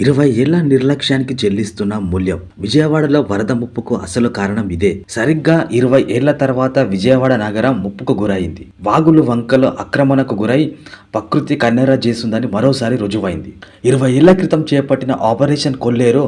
20 ఏళ్ల నిర్లక్ష్యానికి చెల్లిస్తున్న మూల్యం. విజయవాడలో వరద ముప్పుకు అసలు కారణం ఇదే. సరిగ్గా 20 ఏళ్ల తర్వాత విజయవాడ నగరం ముప్పుకు గురైంది. వాగులు వంకలు ఆక్రమణకు గురై ప్రకృతి కన్నెర్ర చేస్తుందని మరోసారి రుజువైంది. 20 ఏళ్ల క్రితం చేపట్టిన ఆపరేషన్ కొల్లేరు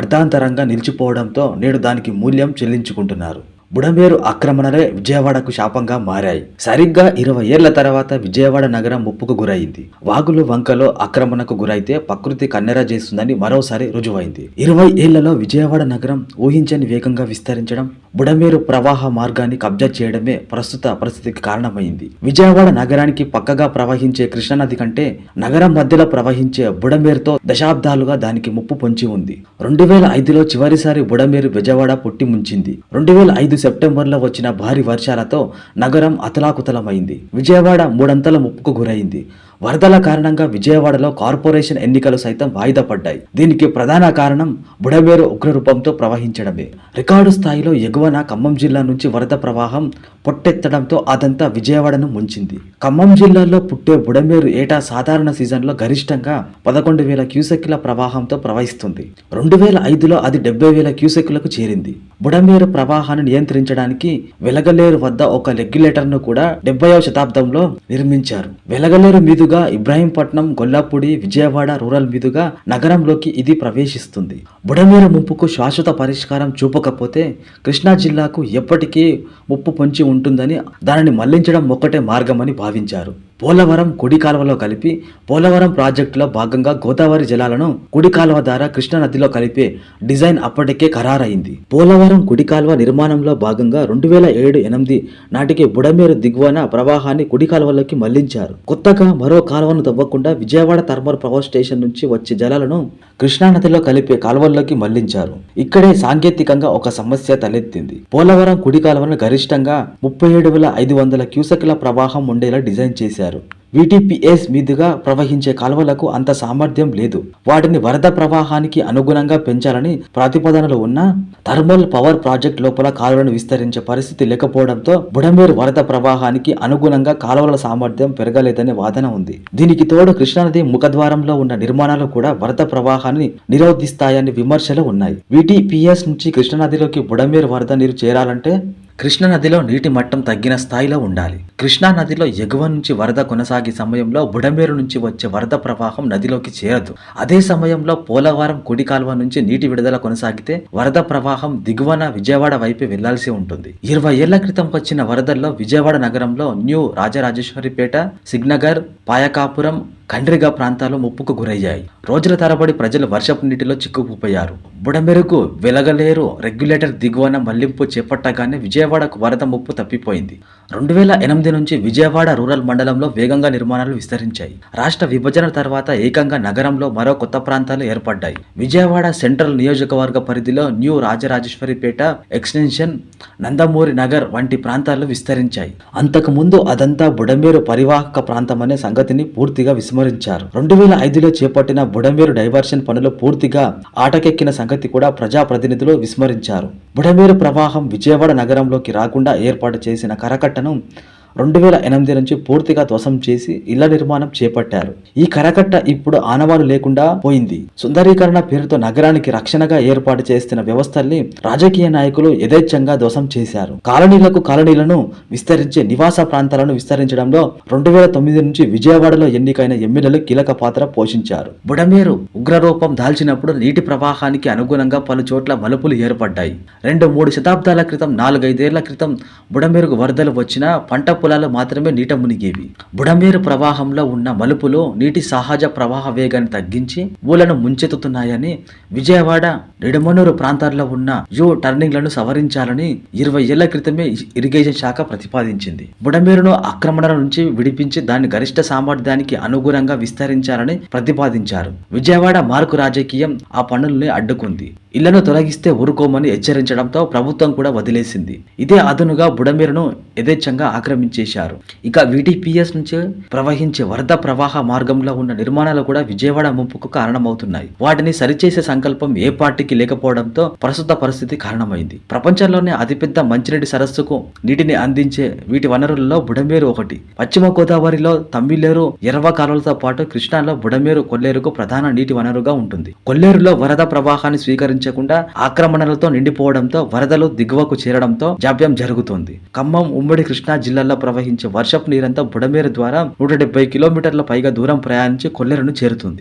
అర్ధాంతరంగా నిలిచిపోవడంతో నేడు దానికి మూల్యం చెల్లించుకుంటున్నారు. బుడమేరు ఆక్రమణలే విజయవాడకు శాపంగా మారాయి. సరిగ్గా 20 ఏళ్ల తర్వాత విజయవాడ నగరం ముప్పుకు గురైంది. వాగులు వంకలో ఆక్రమణకు గురైతే ప్రకృతి కన్నెర చేస్తుందని మరోసారి రుజువైంది. 20 ఏళ్లలో విజయవాడ నగరం ఊహించని వేగంగా విస్తరించడం, బుడమేరు ప్రవాహ మార్గాన్ని కబ్జా చేయడమే ప్రస్తుత పరిస్థితికి కారణమైంది. విజయవాడ నగరానికి పక్కగా ప్రవహించే కృష్ణానది కంటే నగరం మధ్యలో ప్రవహించే బుడమేరుతో దశాబ్దాలుగా దానికి ముప్పు పొంచి ఉంది. 2005లో చివరిసారి బుడమేరు విజయవాడ పుట్టి ముంచింది. 2005 సెప్టెంబర్లో వచ్చిన భారీ వర్షాలతో నగరం అతలాకుతలమైంది. విజయవాడ మూడంతల ముప్పుకు గురైంది. వరదల కారణంగా విజయవాడలో కార్పొరేషన్ ఎన్నికలు సైతం వాయిదా పడ్డాయి. దీనికి ప్రధాన కారణం బుడమేరు ఉగ్రరూపంతో ప్రవహించడమే. రికార్డు స్థాయిలో ఎగువన ఖమ్మం జిల్లా నుంచి వరద ప్రవాహం పొట్టెత్తడంతో అదంతా విజయవాడను ముంచింది. ఖమ్మం జిల్లాలో పుట్టే బుడమేరు ఏటా సాధారణ సీజన్లో గరిష్టంగా 11,000 క్యూసెక్కుల ప్రవాహంతో ప్రవహిస్తుంది. 2005లో అది 70,000 క్యూసెక్కులకు చేరింది. బుడమేరు ప్రవాహాన్ని నియంత్రించడానికి వెలగలేరు వద్ద ఒక రెగ్యులేటర్ను కూడా 70వ శతాబ్దంలో నిర్మించారు. వెలగలేరు మీదుగా ఇబ్రాహీంపట్నం, గొల్లాపూడి, విజయవాడ రూరల్ మీదుగా నగరంలోకి ఇది ప్రవేశిస్తుంది. బుడమేరు ముప్పుకు శాశ్వత పరిష్కారం చూపకపోతే కృష్ణా జిల్లాకు ఎప్పటికీ ముప్పు పొంచి ఉంటుందని, దానిని మళ్లించడం ఒక్కటే మార్గమని భావించారు. పోలవరం కుడి కాలువలో కలిపి పోలవరం ప్రాజెక్టులో భాగంగా గోదావరి జలాలను కుడి కాలువ ద్వారా కృష్ణా నదిలో కలిపే డిజైన్ అప్పటికే ఖరారైంది. పోలవరం కుడి కాలువ నిర్మాణంలో భాగంగా 2007-8 నాటికి బుడమేరు దిగువన ప్రవాహాన్ని కుడి కాలువలోకి మళ్లించారు. కొత్తగా మరో కాలువను తవ్వకుండా విజయవాడ థర్మల్ పవర్ స్టేషన్ నుంచి వచ్చే జలాలను కృష్ణా నదిలో కలిపే కాలువల్లోకి మళ్లించారు. ఇక్కడే సాంకేతికంగా ఒక సమస్య తలెత్తింది. పోలవరం కుడి కాలువను గరిష్టంగా 37,500 క్యూసెక్ల ప్రవాహం ఉండేలా డిజైన్ చేశారు. VTPS మీదుగా ప్రవహించే కాలువలకు అంత సామర్థ్యం లేదు. వాటిని వరద ప్రవాహానికి అనుగుణంగా పెంచాలని ప్రతిపాదనలు ఉన్నా థర్మల్ పవర్ ప్రాజెక్ట్ లోపల కాలువలను విస్తరించే పరిస్థితి లేకపోవడంతో బుడమేరు వరద ప్రవాహానికి అనుగుణంగా కాలువల సామర్థ్యం పెరగలేదనే వాదన ఉంది. దీనికి తోడు కృష్ణానది ముఖద్వారంలో ఉన్న నిర్మాణాలు కూడా వరద ప్రవాహాన్ని నిరోధిస్తాయని విమర్శలు ఉన్నాయి. VTPS నుంచి కృష్ణానదిలోకి బుడమేరు వరద నీరు చేరాలంటే కృష్ణా నదిలో నీటి మట్టం తగ్గిన స్థాయిలో ఉండాలి. కృష్ణా నదిలో ఎగువ నుంచి వరద కొనసాగే సమయంలో బుడమేరు నుంచి వచ్చే వరద ప్రవాహం నదిలోకి చేరదు. అదే సమయంలో పోలవరం కుడి కాలువ నుంచి నీటి విడుదల కొనసాగితే వరద ప్రవాహం దిగువన విజయవాడ వైపు వెళ్లాల్సి ఉంటుంది. 20 ఏళ్ల క్రితం వచ్చిన వరదల్లో విజయవాడ నగరంలో న్యూ రాజరాజేశ్వరిపేట, సిగ్నగర్, పాయకాపురం, కండ్రిగా ప్రాంతాలు ముప్పుకు గురయ్యాయి. రోజుల తరబడి ప్రజలు వర్షపు నీటిలో చిక్కుకుపోయారు. బుడమేరుకు వెలగలేరు రెగ్యులేటర్ దిగువన మళ్లింపు చేపట్టగానే విజయవాడకు వరద ముప్పు తప్పిపోయింది. 2008 నుంచి విజయవాడ రూరల్ మండలంలో వేగంగా నిర్మాణాలు విస్తరించాయి. రాష్ట్ర విభజన తర్వాత ఏకంగా నగరంలో మరో కొత్త ప్రాంతాలు ఏర్పడ్డాయి. విజయవాడ సెంట్రల్ నియోజకవర్గ పరిధిలో న్యూ రాజరాజేశ్వరిపేట ఎక్స్టెన్షన్, నందమూరి నగర్ వంటి ప్రాంతాలు విస్తరించాయి. అంతకు ముందు అదంతా బుడమేరు పరివాహక ప్రాంతమనే సంగతిని పూర్తిగా విస్మరించారు. 2005లో చేపట్టిన బుడమేరు డైవర్షన్ పనులు పూర్తిగా ఆటకెక్కిన సంగతి కూడా ప్రజాప్రతినిధులు విస్మరించారు. బుడమేరు ప్రవాహం విజయవాడ నగరంలోకి రాకుండా ఏర్పాటు చేసిన కరకట్టను 2008 నుంచి పూర్తిగా ధ్వంసం చేసి ఇళ్ల నిర్మాణం చేపట్టారు. ఈ కరకట్ట ఇప్పుడు ఆనవాలు లేకుండా పోయింది. సుందరీకరణ పేరుతో నగరానికి రక్షణగా ఏర్పాటు చేస్తున్న వ్యవస్థల్ని రాజకీయ నాయకులు యథేచ్ఛంగా ధ్వంసం చేశారు. కాలనీలను విస్తరించే నివాస ప్రాంతాలను విస్తరించడంలో 2009 నుంచి విజయవాడలో ఎన్నికైన ఎమ్మెల్యేలు కీలక పాత్ర పోషించారు. బుడమేరు ఉగ్రరూపం దాల్చినప్పుడు నీటి ప్రవాహానికి అనుగుణంగా పలు చోట్ల మలుపులు ఏర్పడ్డాయి. 2-3 శతాబ్దాల క్రితం, 4-5 ఏళ్ల క్రితం బుడమేరుకు వరదలు వచ్చినా పంట పొలాలు మాత్రమే నీట మునిగేవి. బుడమేరు ప్రవాహంలో ఉన్న మలుపులు నీటి సహజ ప్రవాహ వేగాన్ని తగ్గించి ఊలను ముంచెత్తుతున్నాయని విజయవాడ, నిడమనూరు ప్రాంతాల్లో ఉన్న టర్నింగ్లను సవరించాలని 20 ఏళ్ల క్రితమే ఇరిగేషన్ శాఖ ప్రతిపాదించింది. బుడమేరును ఆక్రమణల నుంచి విడిపించి దాని గరిష్ట సామర్థ్యానికి అనుగుణంగా విస్తరించాలని ప్రతిపాదించారు. విజయవాడ మార్కు రాజకీయం ఆ పనుల్ని అడ్డుకుంది. ఇళ్లను తొలగిస్తే ఊరుకోమని హెచ్చరించడంతో ప్రభుత్వం కూడా వదిలేసింది. ఇదే అదునుగా బుడమేరును యథేచ్ఛంగా ఆక్రమించేశారు. ఇక వీటీపీఎస్ నుంచి ప్రవహించే వరద ప్రవాహ మార్గంలో ఉన్న నిర్మాణాలు కూడా విజయవాడ ముంపుకు కారణమవుతున్నాయి. వాటిని సరిచేసే సంకల్పం ఏ పార్టీకి లేకపోవడంతో ప్రస్తుత పరిస్థితి కారణమైంది. ప్రపంచంలోనే అతిపెద్ద మంచినీటి సరస్సుకు నీటిని అందించే వీటి వనరులలో బుడమేరు ఒకటి. పశ్చిమ గోదావరిలో తమ్మిలేరు, ఎర్రవ కాలువలతో పాటు కృష్ణాలో బుడమేరు కొల్లేరుకు ప్రధాన నీటి వనరుగా ఉంటుంది. కొల్లేరులో వరద ప్రవాహాన్ని స్వీకరించకుండా ఆక్రమణలతో నిండిపోవడంతో వరదలు దిగువకు చేరడంతో జాప్యం జరుగుతోంది. ఖమ్మం, ఉమ్మడి కృష్ణా జిల్లాల్లో ప్రవహించే వర్షపు నీరంతా బుడమేరు ద్వారా 170 కిలోమీటర్ల పైగా దూరం ప్రయాణించి కొల్లేరును చేరుతుంది.